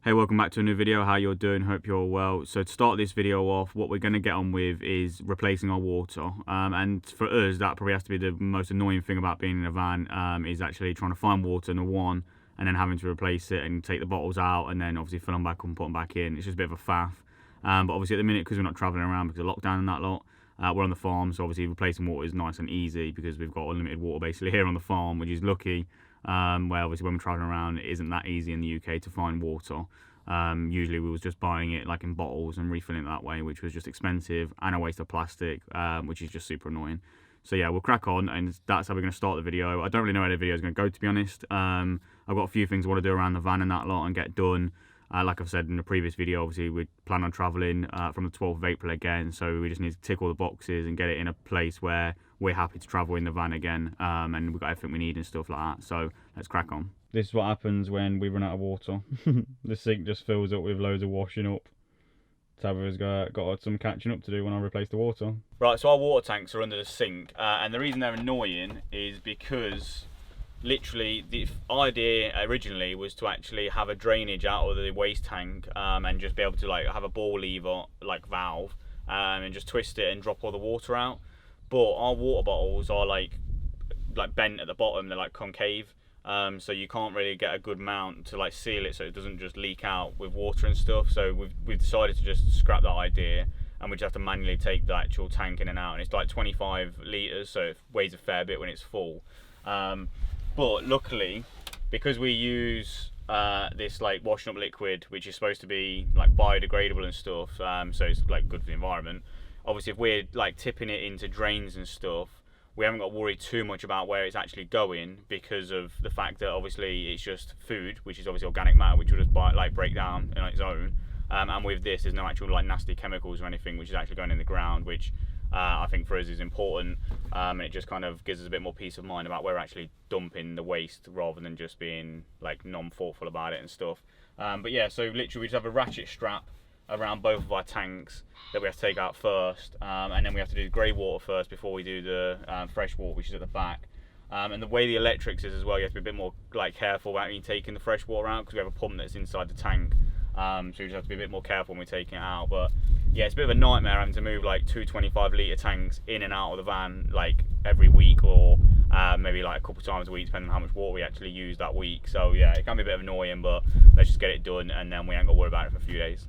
Hey, welcome back to a new video. How you're doing? Hope you're well. So to start this video off, what we're going to get on with is replacing our water. And for us, that probably has to be the most annoying thing about being in a van, is actually trying to find water, number one, and then having to replace it and take the bottles out and then obviously fill them back up and put them back in. It's just a bit of a faff. But obviously at the minute, because we're not travelling around because of lockdown and that lot, we're on the farm, so obviously replacing water is nice and easy because we've got unlimited water basically here on the farm, which is lucky. Where obviously when we're travelling around, it isn't that easy in the UK to find water. Usually we was just buying it like in bottles and refilling it that way, which was just expensive and a waste of plastic, which is just super annoying. So yeah, we'll crack on, and that's how we're going to start the video. I don't really know where the video is going to go, to be honest. I've got a few things I want to do around the van and that lot and get done. Like I've said in the previous video, obviously we plan on travelling from the 12th of April again, so we just need to tick all the boxes and get it in a place where we're happy to travel in the van again, and we've got everything we need and stuff like that. So let's crack on. This is what happens when we run out of water. The sink just fills up with loads of washing up. Tabitha's got some catching up to do when I replace the water. Right, so our water tanks are under the sink, and the reason they're annoying is because literally the idea originally was to actually have a drainage out of the waste tank, and just be able to like have a ball lever like valve, and just twist it and drop all the water out. But our water bottles are like bent at the bottom, they're like concave, so you can't really get a good mount to like seal it so it doesn't just leak out with water and stuff. So we've decided to just scrap that idea, and we just have to manually take the actual tank in and out, and it's like 25 litres, so it weighs a fair bit when it's full. But luckily, because we use this like washing up liquid, which is supposed to be like biodegradable and stuff, so it's like good for the environment. Obviously, if we're like tipping it into drains and stuff, we haven't got to worry too much about where it's actually going, because of the fact that obviously it's just food, which is obviously organic matter, which will just break down on its own. And with this, there's no actual like nasty chemicals or anything which is actually going in the ground, which I think for us is important, and it just kind of gives us a bit more peace of mind about where we're actually dumping the waste, rather than just being like non-thoughtful about it and stuff. But yeah, so literally we just have a ratchet strap around both of our tanks that we have to take out first, and then we have to do the grey water first before we do the fresh water, which is at the back. And the way the electrics is as well, you have to be a bit more like careful about when taking the fresh water out, because we have a pump that's inside the tank, so you just have to be a bit more careful when we're taking it out. But yeah, it's a bit of a nightmare having to move like two 25-litre tanks in and out of the van like every week, or maybe like a couple of times a week, depending on how much water we actually use that week. So yeah, it can be a bit annoying, but let's just get it done, and then we ain't got to worry about it for a few days.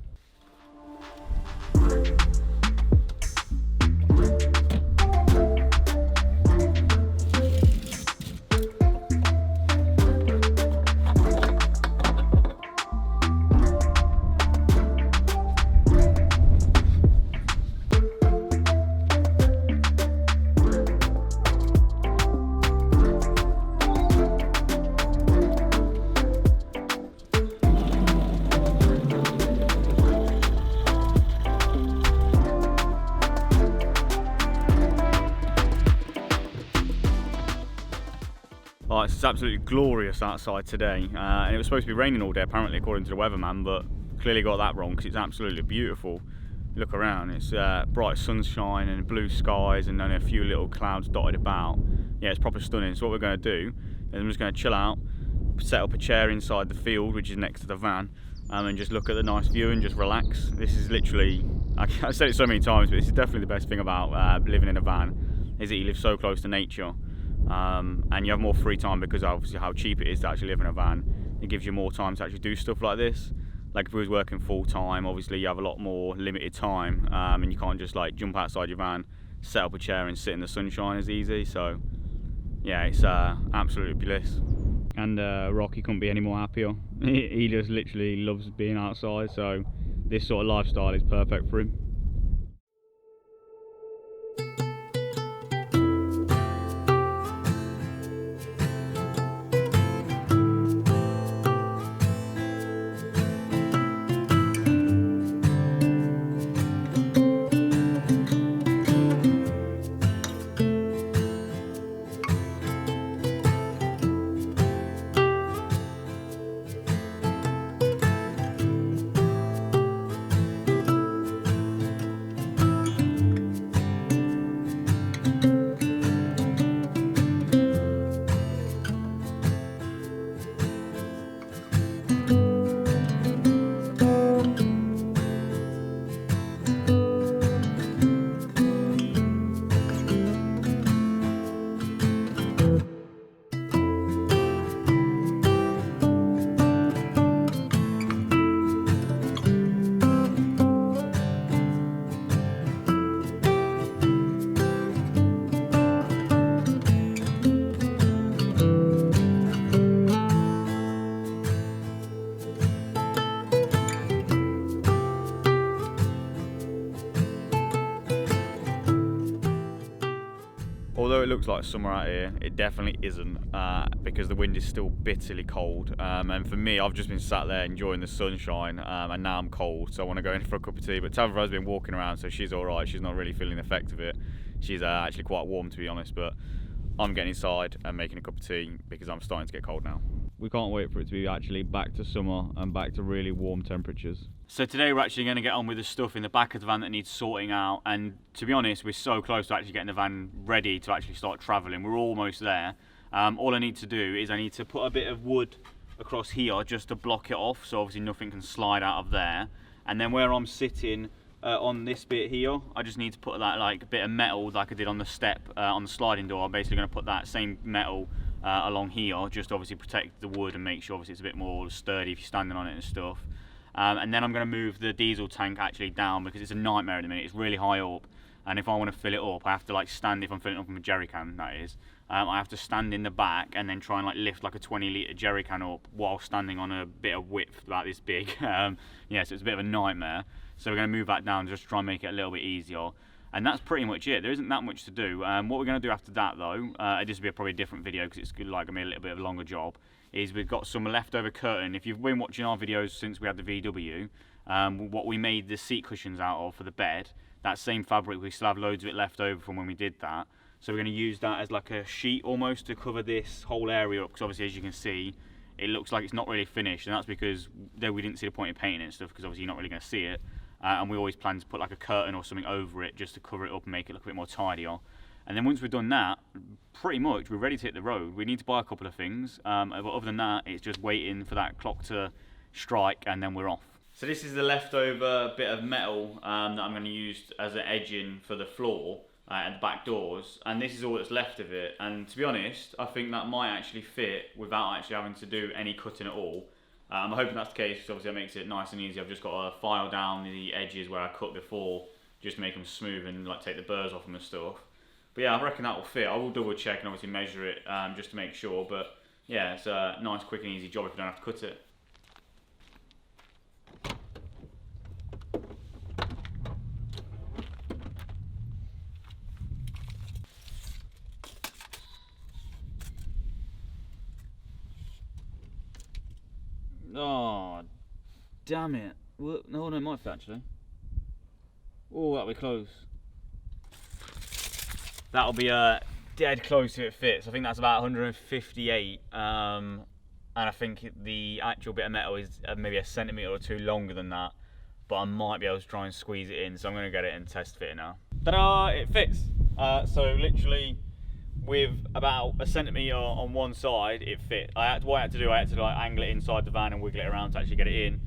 Oh, it's absolutely glorious outside today, and it was supposed to be raining all day apparently according to the weatherman, but clearly got that wrong, because it's absolutely beautiful. Look around, it's bright sunshine and blue skies and only a few little clouds dotted about. Yeah, it's proper stunning. So what we're going to do is I'm just going to chill out, set up a chair inside the field which is next to the van, and just look at the nice view and just relax. This is literally, I've said it so many times, but this is definitely the best thing about living in a van, is that you live so close to nature. And you have more free time, because obviously how cheap it is to actually live in a van. It gives you more time to actually do stuff like this. Like if we was working full time, obviously you have a lot more limited time, and you can't just like jump outside your van, set up a chair and sit in the sunshine as easy. So yeah, it's absolutely bliss. And Rocky couldn't be any more happier. He just literally loves being outside, so this sort of lifestyle is perfect for him. Although it looks like summer out here, it definitely isn't, because the wind is still bitterly cold. And for me, I've just been sat there enjoying the sunshine, and now I'm cold, so I want to go in for a cup of tea. But Tabitha has been walking around, so she's all right. She's not really feeling the effect of it. She's actually quite warm, to be honest, but I'm getting inside and making a cup of tea because I'm starting to get cold now. We can't wait for it to be actually back to summer and back to really warm temperatures. So today we're actually going to get on with the stuff in the back of the van that needs sorting out, and to be honest, we're so close to actually getting the van ready to actually start travelling. We're almost there. All I need to do is I need to put a bit of wood across here just to block it off, so obviously nothing can slide out of there. And then where I'm sitting on this bit here, I just need to put that like bit of metal like I did on the step on the sliding door. I'm basically going to put that same metal along here, just to obviously protect the wood and make sure obviously it's a bit more sturdy if you're standing on it and stuff. And then I'm going to move the diesel tank actually down because it's a nightmare at the minute. It's really high up, and if I want to fill it up, I have to like stand, if I'm filling it up from a jerry can, that is. I have to stand in the back and then try and like lift like a 20-litre jerry can up while standing on a bit of width about this big. Yeah, so it's a bit of a nightmare. So we're going to move that down just to try and make it a little bit easier. And that's pretty much it. There isn't that much to do. What we're going to do after that though, this will be probably a different video because it's like going to be a little bit of a longer job, is we've got some leftover curtain. If you've been watching our videos since we had the VW, what we made the seat cushions out of for the bed, that same fabric, we still have loads of it left over from when we did that. So we're going to use that as like a sheet almost to cover this whole area up, because obviously as you can see, it looks like it's not really finished, and that's because we didn't see the point in painting it and stuff, because obviously you're not really going to see it. And we always plan to put like a curtain or something over it just to cover it up and make it look a bit more tidier. And then once we've done that, pretty much we're ready to hit the road. We need to buy a couple of things, but other than that, it's just waiting for that clock to strike and then we're off. So this is the leftover bit of metal that I'm going to use as an edging for the floor and the back doors, and this is all that's left of it. And to be honest, I think that might actually fit without actually having to do any cutting at all. I'm hoping that's the case, because obviously that makes it nice and easy. I've just got to file down the edges where I cut before, just to make them smooth and like take the burrs off them and stuff. But yeah, I reckon that will fit. I will double check and obviously measure it just to make sure. But yeah, it's a nice, quick and easy job if you don't have to cut it. Oh, damn it. Well, no, it might fit actually. Oh, that'll be close. That'll be dead close to it fits. I think that's about 158. And I think the actual bit of metal is maybe a centimetre or two longer than that. But I might be able to try and squeeze it in, so I'm going to get it and test fit it now. Ta-da! It fits. So literally, with about a centimetre on one side, it fit. What I had to do, I had to like angle it inside the van and wiggle it around to actually get it in.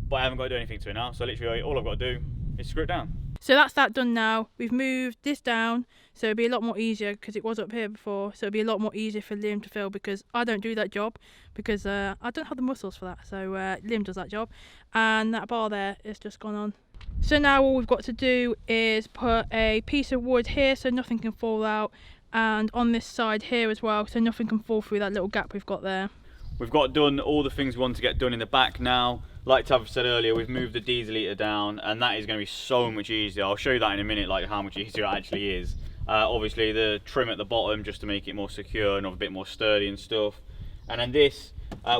But I haven't got to do anything to it now, so literally all I've got to do is screw it down. So that's that done now. We've moved this down, so it'll be a lot more easier because it was up here before. So it'll be a lot more easier for Liam to fill, because I don't do that job because I don't have the muscles for that. So Liam does that job, and that bar there is just gone on. So now all we've got to do is put a piece of wood here so nothing can fall out, and on this side here as well, so nothing can fall through that little gap we've got there. We've got done all the things we want to get done in the back now. Like Tav said earlier, we've moved the diesel heater down, and that is going to be so much easier. I'll show you that in a minute, like how much easier it actually is. Obviously the trim at the bottom just to make it more secure and a bit more sturdy and stuff. And then this,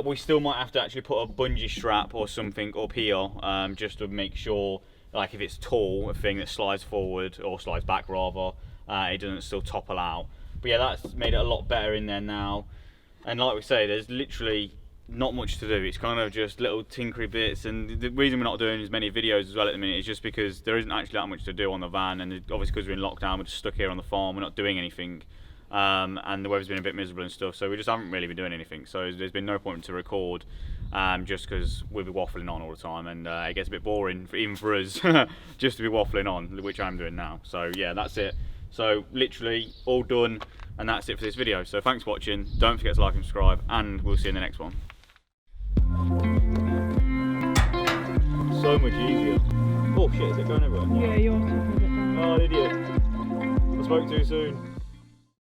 we still might have to actually put a bungee strap or something up here, just to make sure, like if it's tall, a thing that slides forward or slides back rather, it doesn't still topple out. But yeah, that's made it a lot better in there now. And like we say, there's literally not much to do. It's kind of just little tinkery bits, and the reason we're not doing as many videos as well at the minute is just because there isn't actually that much to do on the van, and obviously because we're in lockdown, we're just stuck here on the farm, we're not doing anything, and the weather's been a bit miserable and stuff, so we just haven't really been doing anything. So there's been no point to record, just because we'll be waffling on all the time, and it gets a bit boring even for us just to be waffling on, which I'm doing now. So yeah, that's it. So literally all done, and that's it for this video. So thanks for watching, don't forget to like and subscribe, and we'll see you in the next one. So much easier. Oh shit, is it going everywhere? Yeah, you're talking a bit down. Oh, idiot. I spoke too soon.